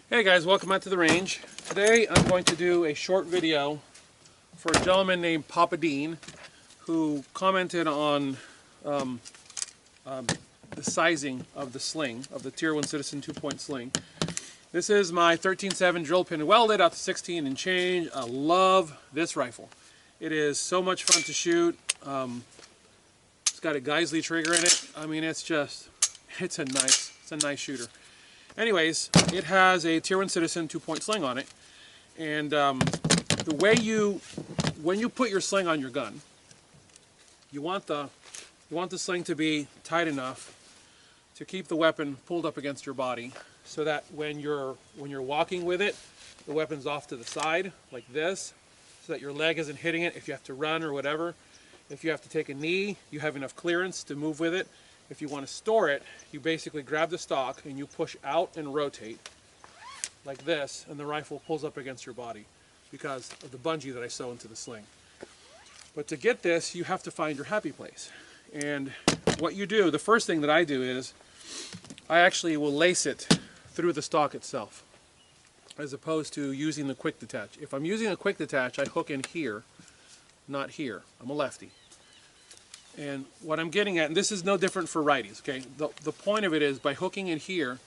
Hey guys, welcome out to the range. Today I'm going to do a short video for a gentleman named Papa Dean who commented on the sizing of the sling, of the Tier 1 Citizen 2-point sling. This is my 13.7 drill pin welded out to 16 and change. I love this rifle. It is so much fun to shoot. It's got a Geisley trigger in it. I mean, it's a nice shooter. Anyways, it has a Tier 1 Citizen 2-point sling on it, and the way when you put your sling on your gun, you want the sling to be tight enough to keep the weapon pulled up against your body, so that when you're walking with it, the weapon's off to the side like this, so that your leg isn't hitting it if you have to run or whatever. If you have to take a knee, you have enough clearance to move with it. If you want to store it, you basically grab the stock and you push out and rotate like this, and the rifle pulls up against your body because of the bungee that I sew into the sling. But to get this, you have to find your happy place. And what you do, the first thing that I do is I actually will lace it through the stock itself, as opposed to using the quick detach. If I'm using a quick detach, I hook in here, not here. I'm a lefty. And what I'm getting at, and this is no different for righties, okay? The point of it is, by hooking in here,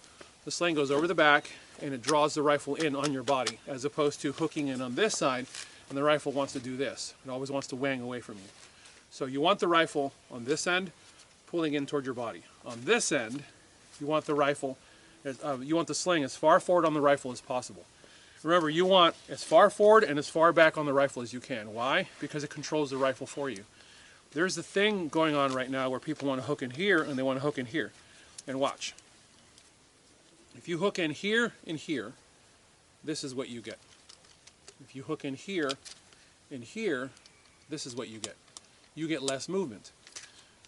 the sling goes over the back and it draws the rifle in on your body, as opposed to hooking in on this side and the rifle wants to do this. It always wants to wang away from you. So you want the rifle on this end pulling in toward your body. On this end, you want the rifle, you want the sling as far forward on the rifle as possible. Remember, you want as far forward and as far back on the rifle as you can. Why? Because it controls the rifle for you. There's a thing going on right now where people want to hook in here and they want to hook in here. And watch. If you hook in here and here, this is what you get. If you hook in here and here, this is what you get. You get less movement.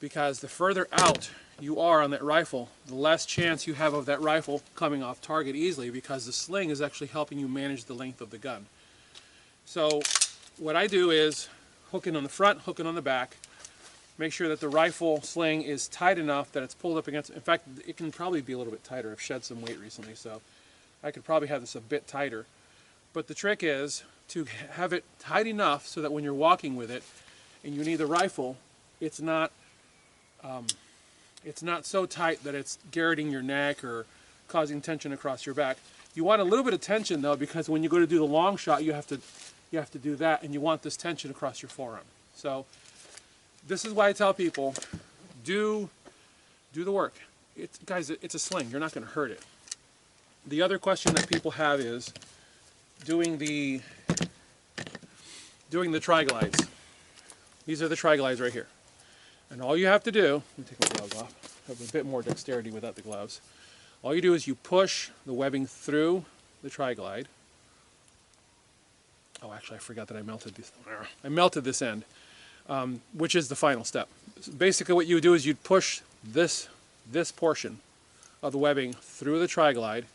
Because the further out you are on that rifle, the less chance you have of that rifle coming off target easily, because the sling is actually helping you manage the length of the gun. So what I do is hook in on the front, hook in on the back. Make sure that the rifle sling is tight enough that it's pulled up against. In fact, it can probably be a little bit tighter. I've shed some weight recently, so I could probably have this a bit tighter. But the trick is to have it tight enough so that when you're walking with it and you need the rifle, it's not so tight that it's garroting your neck or causing tension across your back. You want a little bit of tension though, because when you go to do the long shot, you have to do that, and you want this tension across your forearm. So this is why I tell people, do the work. Guys, it's a sling. You're not going to hurt it. The other question that people have is doing the tri-glides. These are the tri-glides right here. And all you have to do, let me take my gloves off. I have a bit more dexterity without the gloves. All you do is you push the webbing through the tri-glide. Oh, actually, I forgot that I melted this. I melted this end. Which is the final step. So basically what you would do is you'd push this portion of the webbing through the tri-glide,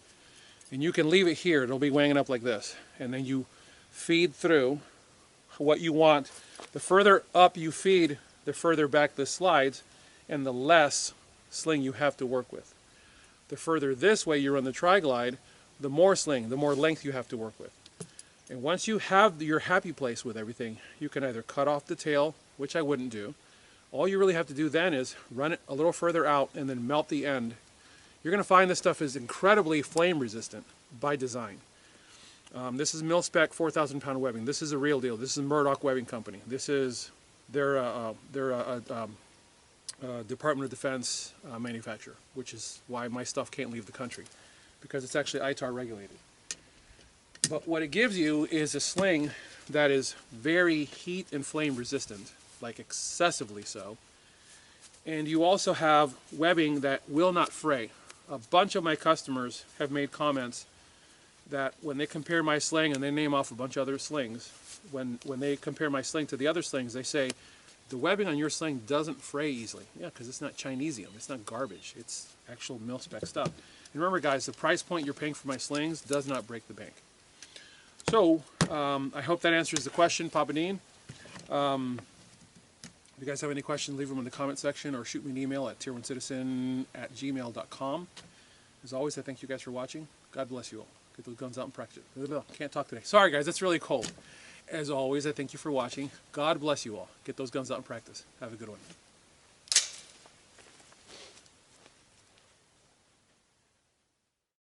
and you can leave it here. It'll be wanging up like this. And then you feed through what you want. The further up you feed, the further back this slides, and the less sling you have to work with. The further this way you run the tri-glide, the more sling, the more length you have to work with. And once you have your happy place with everything, you can either cut off the tail, which I wouldn't do. All you really have to do then is run it a little further out and then melt the end. You're going to find this stuff is incredibly flame resistant by design. This is mil-spec 4,000 pound webbing. This is a real deal. This is Murdoch Webbing Company. This is their Department of Defense manufacturer, which is why my stuff can't leave the country, because it's actually ITAR regulated. But what it gives you is a sling that is very heat and flame resistant, like excessively so. And you also have webbing that will not fray. A bunch of my customers have made comments that when they compare my sling, and they name off a bunch of other slings, when they compare my sling to the other slings, they say, the webbing on your sling doesn't fray easily. Yeah, because it's not Chinesium, it's not garbage, it's actual mil-spec stuff. And remember guys, the price point you're paying for my slings does not break the bank. So, I hope that answers the question, Papa Dean. If you guys have any questions, leave them in the comment section or shoot me an email at tier1citizen@gmail.com. As always, I thank you guys for watching. God bless you all. Get those guns out and practice. Can't talk today. Sorry guys, it's really cold. As always, I thank you for watching. God bless you all. Get those guns out and practice. Have a good one.